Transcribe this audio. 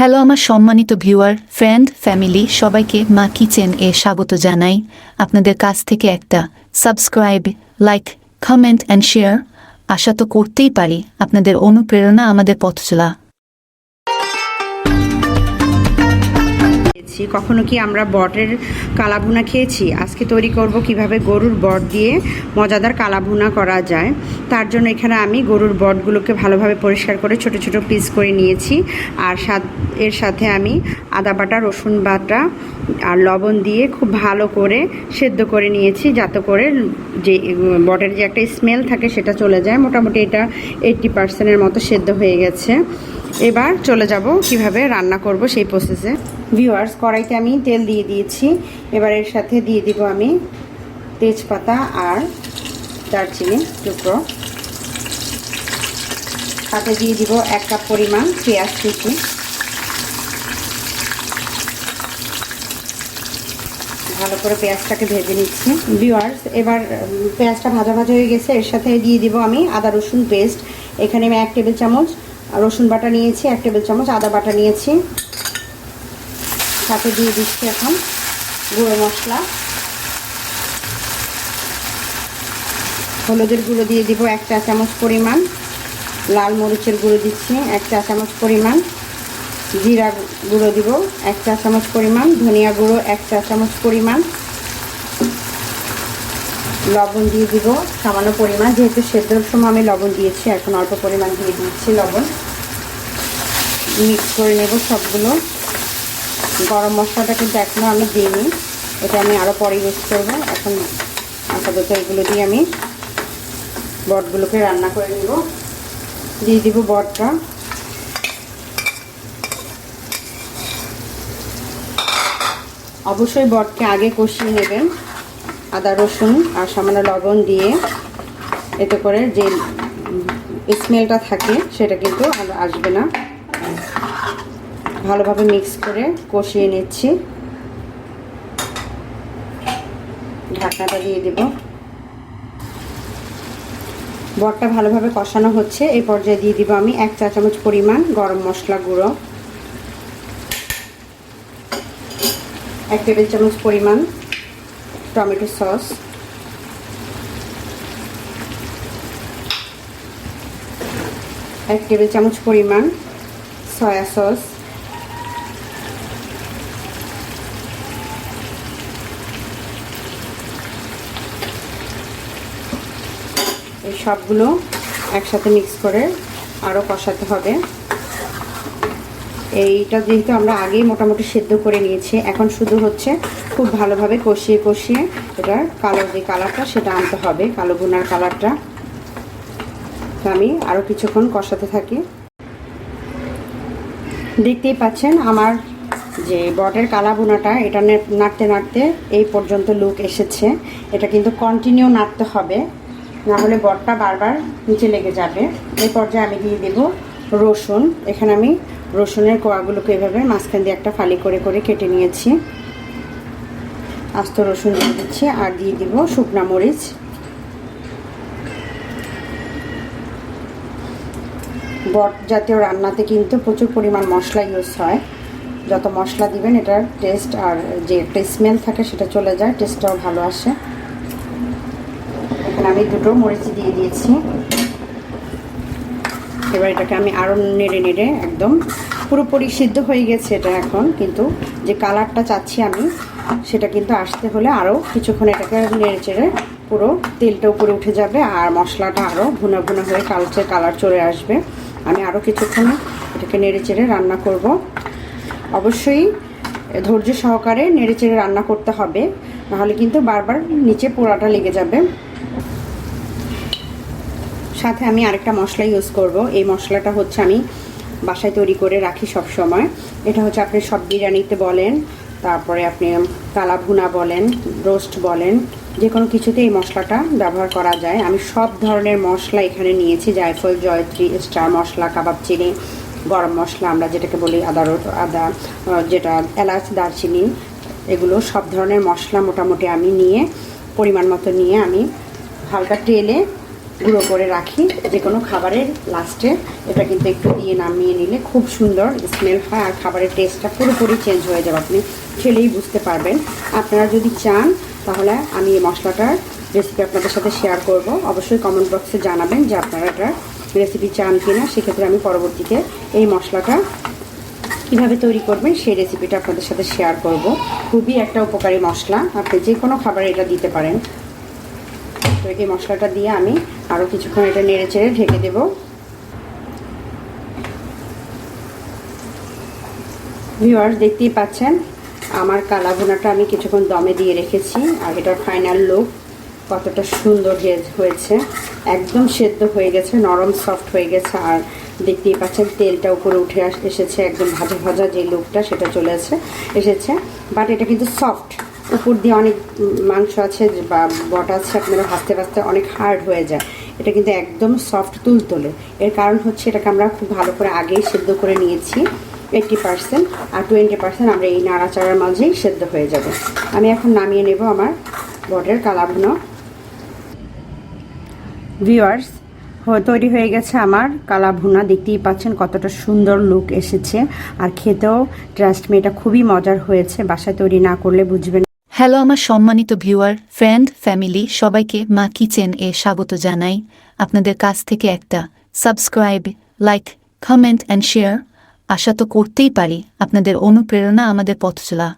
Hello আমার সম্মানিত viewer, friend, family সবাইকে মা কিচেন এ স্বাগত জানাই। আপনাদের কাছ থেকে একটা subscribe, like, comment and share আশা তো করতেই পারি। আপনাদের অনুপ্রেরণা আমাদের পথ চলা। কখনো কি আমরা বটের কালা ভুনা খেয়েছি? আজকে তৈরি করব কিভাবে গরুর বট দিয়ে মজাদার কালা ভুনা করা যায়। তার জন্য এখানে আমি গরুর বটগুলোকে ভালোভাবে পরিষ্কার করে ছোট ছোট পিস করে নিয়েছি। আর এর সাথে আমি আদা বাটা, রসুন বাটা আর লবণ দিয়ে খুব ভালো করে সেদ্ধ করে নিয়েছি, যাতে করে যে বটের যে একটা স্মেল থাকে সেটা চলে যায়। মোটামুটি এটা 80%-এর মতো সেদ্ধ হয়ে গেছে। এবার চলে যাব কিভাবে রান্না করব সেই প্রসেসে। ভিউয়ার্স, কড়াইতে আমি তেল দিয়ে দিয়েছি। এবার এর সাথে দিয়ে দিব আমি তেজপাতা আর দারচিনি টুকরো, সাথে দিয়ে দিব 1 কাপ পরিমাণ পেঁয়াজ কুচি। ভালো করে পেঁয়াজটাকে ভেজে নিচ্ছি। ভিউয়ার্স, এবার পেঁয়াজটা ভাজা ভাজা হয়ে গেছে। এর সাথে দিয়ে দিব আমি আদা রসুন পেস্ট। এখানে আমি 1 টেবিল চামচ রসুন বাটা নিয়েছি, 1 টেবিল চামচ আদা বাটা নিয়েছি। সাথে দিয়ে দিচ্ছি এখন গুঁড়ো মশলা। হলুদের গুঁড়ো দিয়ে দিব 1 চা চামচ পরিমাণ, লাল মরিচের গুঁড়ো দিচ্ছি 1 চা চামচ পরিমাণ, জিরা গুঁড়ো দিব 1 চা চামচ পরিমাণ, ধনিয়া গুঁড়ো 1 চা চামচ পরিমাণ, লবণ দিয়ে দিব সামান্য পরিমাণ। যেহেতু সেদ্ধর সময় আমি লবণ দিয়েছি, এখন অল্প পরিমাণ দিয়ে দিচ্ছি লবণ। মিক্স করে নেব সবগুলো। গরম মশলাটা কিন্তু এখনও আমি দিইনি, এটা আমি আরও পরে ইউজ করবো। এখন আপাতত এগুলো দিয়ে আমি বটগুলোকে রান্না করে নেব। দিয়ে দিব বটটা। অবশ্যই বটকে আগে কষিয়ে নেবেন আদা রসুন আর সামান্য লবণ দিয়ে, এতে করে যে স্মেলটা থাকে সেটা কিন্তু আর আসবে না। ভালোভাবে মিক্স করে কষিয়ে নিচ্ছি। ঢাকনাটা দিয়ে দেব। বটটা ভালোভাবে কষানো হচ্ছে। এই পর্যায়ে দিয়ে দিব আমি 1 চা চামচ পরিমাণ গরম মশলা গুঁড়ো, 1 টেবিল চামচ পরিমাণ টমেটো সস, 1 টেবিল চামচ পরিমাণ সয়া সস, এই সবগুলো একসাথে মিক্স করে আরও কষাতে হবে। এইটা যেহেতু আমরা আগেই মোটামুটি সেদ্ধ করে নিয়েছি, এখন শুধু হচ্ছে খুব ভালোভাবে কষিয়ে কষিয়ে এটার কালো যে কালারটা সেটা আনতে হবে, কালো ভুনার কালারটা। তো আমি আরও কিছুক্ষণ কষাতে থাকি। দেখতেই পাচ্ছেন আমার যে বটের কালা ভুনাটা, এটা নাড়তে নাড়তে এই পর্যন্ত লুক এসেছে। এটা কিন্তু কন্টিনিউ নাড়তে হবে, না হলে বটটা বারবার নিচে লেগে যাবে। এই পর্যায়ে আমি দিয়ে দেব রসুন। এখানে আমি রসুনের কোয়াগুলোকে এভাবে মাঝখান দিয়ে একটা ফালি করে করে কেটে নিয়েছি। আস্ত রসুন দিয়ে দিচ্ছি আর দিয়ে দিব শুকনা মরিচ। বট জাতীয় রান্নাতে কিন্তু প্রচুর পরিমাণ মশলা ইউজ হয়। যত মশলা দিবেন এটার টেস্ট আর যে একটা স্মেল থাকে সেটা চলে যায়, টেস্টটাও ভালো আসে। এখানে আমি 2টো মরিচ দিয়ে দিয়েছি। এবার এটাকে আমি আরও নেড়ে নেড়ে একদম পুরোপুরি সিদ্ধ হয়ে গেছে এটা এখন, কিন্তু যে কালারটা চাচ্ছি আমি সেটা কিন্তু আসতে হলে আরও কিছুক্ষণ এটাকে নেড়ে চেড়ে পুরো তেলটা উপরে উঠে যাবে আর মশলাটা আরও ভুনা ভুনা হয়ে কালচে কালার চলে আসবে। আমি আরও কিছুক্ষণ এটাকে নেড়ে চেড়ে রান্না করব। অবশ্যই ধৈর্য সহকারে নেড়ে চেড়ে রান্না করতে হবে, নাহলে কিন্তু বারবার নিচে পোড়াটা লেগে যাবে। সাথে আমি আরেকটা মশলা ইউজ করব। এই মশলাটা হচ্ছে আমি বাসায় তৈরি করে রাখি সব সময়। এটা হচ্ছে আপনি সব বিরিয়ানিতে বলেন, তারপরে আপনি কালা ভুনা বলেন, রোস্ট বলেন, যে কোনো কিছুতে এই মশলাটা ব্যবহার করা যায়। আমি সব ধরনের মশলা এখানে নিয়েছি, জায়ফল, জয়ত্রী, স্টার মশলা, কাবাব চিনি, গরম মশলা আমরা যেটাকে বলি, আদা যেটা এলাচ, দারচিনি, এগুলো সব ধরনের মশলা মোটামুটি আমি নিয়ে পরিমাণ মতো নিয়ে আমি হালকা তেলে গুঁড়ো করে রাখি যে কোনো খাবারের লাস্টে। এটা কিন্তু একটু দিয়ে নামিয়ে নিলে খুব সুন্দর স্মেল হয় আর খাবারের টেস্টটা পুরোপুরি চেঞ্জ হয়ে যাবে, আপনি খেলেই বুঝতে পারবেন। আপনারা যদি চান তাহলে আমি এই মশলাটার রেসিপি আপনাদের সাথে শেয়ার করব। অবশ্যই কমেন্ট বক্সে জানাবেন যে আপনারা এটার রেসিপি চান কিনা, সেক্ষেত্রে আমি পরবর্তীতে এই মশলাটা কীভাবে তৈরি করবেন সেই রেসিপিটা আপনাদের সাথে শেয়ার করব। খুবই একটা উপকারী মশলা, আপনি যে কোনো খাবারে এটা দিতে পারেন। তো এই মশলাটা দিয়ে আমি আরও কিছুক্ষণ এটা নেড়ে চেড়ে ঢেকে দেব। ভিউয়ার্স, দেখতেই পাচ্ছেন আমার কালা ভুনাটা আমি কিছুক্ষণ দমে দিয়ে রেখেছি, আর এটার ফাইনাল লুক কতটা সুন্দর হয়েছে। একদম সেদ্ধ হয়ে গেছে, নরম সফট হয়ে গেছে, আর দেখতেই পাচ্ছেন তেলটা উপরে উঠে এসেছে, একদম ভাজা ভাজা যে লুকটা সেটা চলে এসেছে। বাট এটা কিন্তু সফট, উপর দিয়ে অনেক মাংস আছে বা বটা আছে, আপনারা ভাজতে ভাজতে অনেক হার্ড হয়ে যায়। এটা কিন্তু একদম সফট তুলতুলে। এর কারণ হচ্ছে এটাকে আমরা খুব ভালো করে আগেই সেদ্ধ করে নিয়েছি 80%, আর 20% আমরা এই নাড়াচাড়ার মাঝেই সেদ্ধ হয়ে যাবে। আমি এখন নামিয়ে নেব আমার বটের কালা ভুনা। ভিউয়ার্স, তৈরি হয়ে গেছে আমার কালা ভুনা। দেখতেই পাচ্ছেন কতটা সুন্দর লুক এসেছে, আর খেতেও ট্রাস্ট মি এটা খুবই মজার হয়েছে, বাসায় তৈরি না করলে বুঝবেন। হ্যালো আমার সম্মানিত ভিউয়ার, ফ্রেন্ড, ফ্যামিলি সবাইকে মা কিচেন এ স্বাগত জানাই। আপনাদের কাছ থেকে একটা subscribe, like, comment and share আশা তো করতেই পারি। আপনাদের অনুপ্রেরণা আমাদের পথ চলা।